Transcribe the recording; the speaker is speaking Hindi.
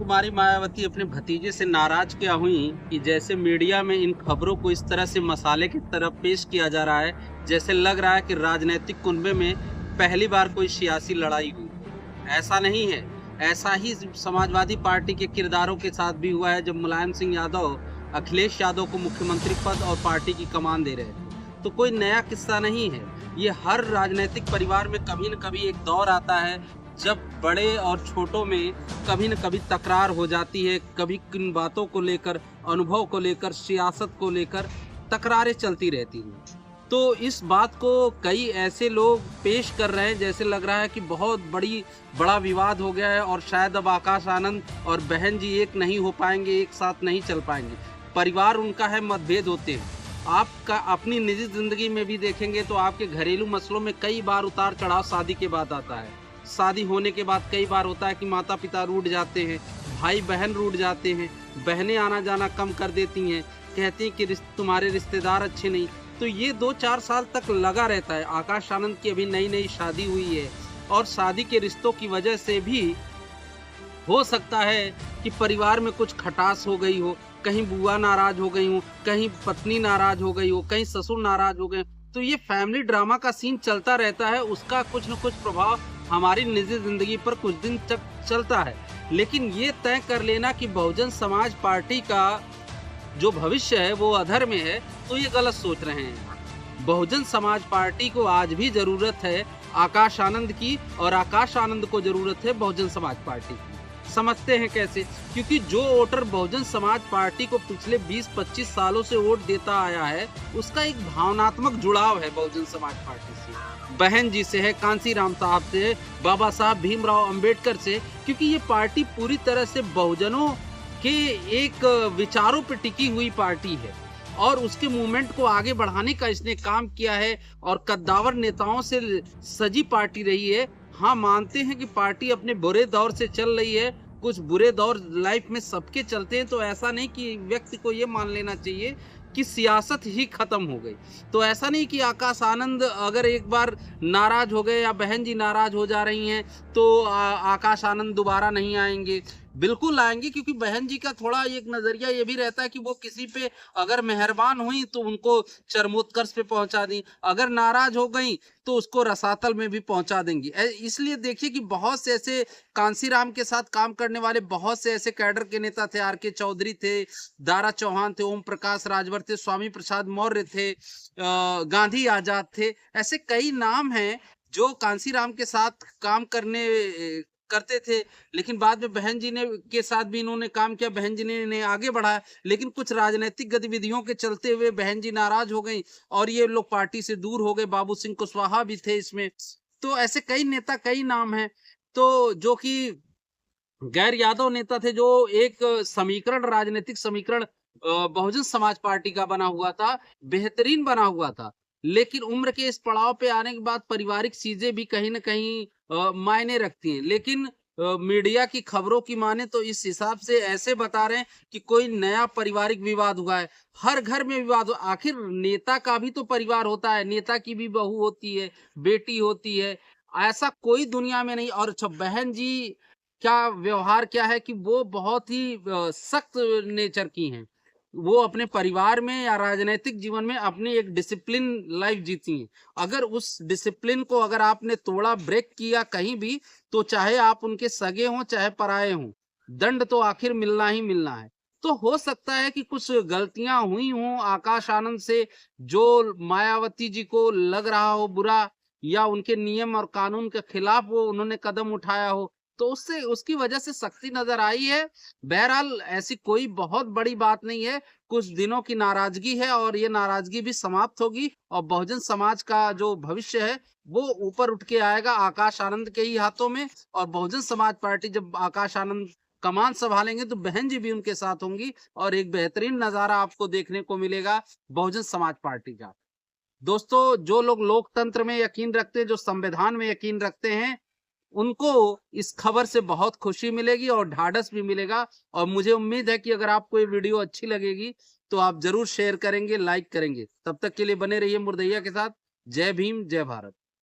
कुमारी मायावती अपने भतीजे से नाराज क्या हुई कि जैसे मीडिया में इन खबरों को इस तरह से मसाले की तरफ पेश किया जा रहा है, जैसे लग रहा है कि राजनीतिक कुनबे में पहली बार कोई सियासी लड़ाई हुई। ऐसा नहीं है। ऐसा ही समाजवादी पार्टी के किरदारों के साथ भी हुआ है जब मुलायम सिंह यादव अखिलेश यादव को मुख्यमंत्री पद और पार्टी की कमान दे रहे थे। तो कोई नया किस्सा नहीं है। ये हर राजनीतिक परिवार में कभी न कभी एक दौर आता है जब बड़े और छोटों में कभी न कभी तकरार हो जाती है। कभी किन बातों को लेकर, अनुभव को लेकर, सियासत को लेकर तकरारें चलती रहती हैं। तो इस बात को कई ऐसे लोग पेश कर रहे हैं जैसे लग रहा है कि बहुत बड़ा विवाद हो गया है और शायद अब आकाश आनंद और बहन जी एक नहीं हो पाएंगे, एक साथ नहीं चल पाएंगे। परिवार उनका है, मतभेद होते हैं। आपका अपनी निजी जिंदगी में भी देखेंगे तो आपके घरेलू मसलों में कई बार उतार चढ़ाव शादी के बाद आता है। शादी होने के बाद कई बार होता है कि माता पिता रूठ जाते हैं, भाई बहन रूठ जाते हैं, बहनें आना जाना कम कर देती हैं, कहती हैं कि तुम्हारे रिश्तेदार अच्छे नहीं। तो ये 2-4 साल तक लगा रहता है। आकाश आनंद की अभी नई शादी हुई है और शादी के रिश्तों की वजह से भी हो सकता है कि परिवार में कुछ खटास हो गई हो, कहीं बुआ नाराज हो गई हो, कहीं पत्नी नाराज हो गई हो, कहीं ससुर नाराज हो गए। तो ये फैमिली ड्रामा का सीन चलता रहता है, उसका कुछ न कुछ प्रभाव हमारी निजी जिंदगी पर कुछ दिन तक चलता है। लेकिन ये तय कर लेना कि बहुजन समाज पार्टी का जो भविष्य है वो अधर में है, तो ये गलत सोच रहे हैं। बहुजन समाज पार्टी को आज भी जरूरत है आकाश आनंद की और आकाश आनंद को जरूरत है बहुजन समाज पार्टी की। समझते हैं कैसे? क्योंकि जो वोटर बहुजन समाज पार्टी को पिछले 20-25 सालों से वोट देता आया है, उसका एक भावनात्मक जुड़ाव है बहुजन समाज पार्टी से, बहन जी से है, कांसीराम साहब से, बाबा साहब भीमराव अंबेडकर से। क्योंकि ये पार्टी पूरी तरह से बहुजनों के एक विचारों पर टिकी हुई पार्टी है और उसके मूवमेंट को आगे बढ़ाने का इसने काम किया है और कद्दावर नेताओं से सजी पार्टी रही है। हाँ, मानते हैं कि पार्टी अपने बुरे दौर से चल रही है, कुछ बुरे दौर लाइफ में सबके चलते हैं। तो ऐसा नहीं कि व्यक्ति को ये मान लेना चाहिए कि सियासत ही खत्म हो गई। तो ऐसा नहीं कि आकाश आनंद अगर एक बार नाराज हो गए या बहन जी नाराज हो जा रही हैं तो आकाश आनंद दोबारा नहीं आएंगे। बिल्कुल आएंगे, क्योंकि बहन जी का थोड़ा एक नजरिया ये भी रहता है कि वो किसी पे अगर मेहरबान हुई तो उनको चरमोत्कर्ष पे पहुंचा दी, अगर नाराज हो गई तो उसको रसातल में भी पहुंचा देंगी। इसलिए देखिए कि बहुत से ऐसे कांसीराम के साथ काम करने वाले बहुत से ऐसे कैडर के नेता थे। आर के चौधरी थे, दारा चौहान थे, ओम प्रकाश राजभर थे, स्वामी प्रसाद मौर्य थे, गांधी आजाद थे। ऐसे कई नाम हैं जो कांसीराम के साथ काम करते थे। लेकिन बाद में बहन जी ने के साथ भी इन्होंने काम किया, बहन जी ने इन्हें आगे बढ़ाया। लेकिन कुछ राजनीतिक गतिविधियों के चलते हुए बहन जी नाराज हो गई और ये लोग पार्टी से दूर हो गए। बाबू सिंह कुशवाहा भी थे इसमें। तो ऐसे कई नेता, कई नाम हैं तो जो कि गैर यादव नेता थे, जो एक समीकरण, राजनीतिक समीकरण बहुजन समाज पार्टी का बना हुआ था, बेहतरीन बना हुआ था। लेकिन उम्र के इस पड़ाव पे आने के बाद पारिवारिक चीजें भी कहीं न कहीं मायने रखती हैं। लेकिन मीडिया की खबरों की माने तो इस हिसाब से ऐसे बता रहे हैं कि कोई नया पारिवारिक विवाद हुआ है। हर घर में विवाद हो, आखिर नेता का भी तो परिवार होता है, नेता की भी बहू होती है, बेटी होती है। ऐसा कोई दुनिया में नहीं। और अच्छा, बहन जी क्या व्यवहार क्या है कि वो बहुत ही सख्त नेचर की हैं। वो अपने परिवार में या राजनीतिक जीवन में अपनी एक डिसिप्लिन लाइफ जीती हैं। अगर उस डिसिप्लिन को अगर आपने तोड़ा, ब्रेक किया कहीं भी, तो चाहे आप उनके सगे हों चाहे पराये हों, दंड तो आखिर मिलना ही मिलना है। तो हो सकता है कि कुछ गलतियां हुई हों आकाश आनंद से, जो मायावती जी को लग रहा हो बुरा, या उनके नियम और कानून के खिलाफ वो उन्होंने कदम उठाया हो, तो उससे उसकी वजह से सख्ती नजर आई है। बहरहाल ऐसी कोई बहुत बड़ी बात नहीं है, कुछ दिनों की नाराजगी है और ये नाराजगी भी समाप्त होगी और बहुजन समाज का जो भविष्य है वो ऊपर उठ के आएगा आकाश आनंद के ही हाथों में। और बहुजन समाज पार्टी जब आकाश आनंद कमान संभालेंगे तो बहन जी भी उनके साथ होंगी और एक बेहतरीन नजारा आपको देखने को मिलेगा बहुजन समाज पार्टी का। दोस्तों, जो लोग लोकतंत्र में यकीन रखते हैं, जो संविधान में यकीन रखते हैं, उनको इस खबर से बहुत खुशी मिलेगी और ढाढ़स भी मिलेगा। और मुझे उम्मीद है कि अगर आपको ये वीडियो अच्छी लगेगी तो आप जरूर शेयर करेंगे, लाइक करेंगे। तब तक के लिए बने रहिए मुर्दैया के साथ। जय भीम, जय भारत।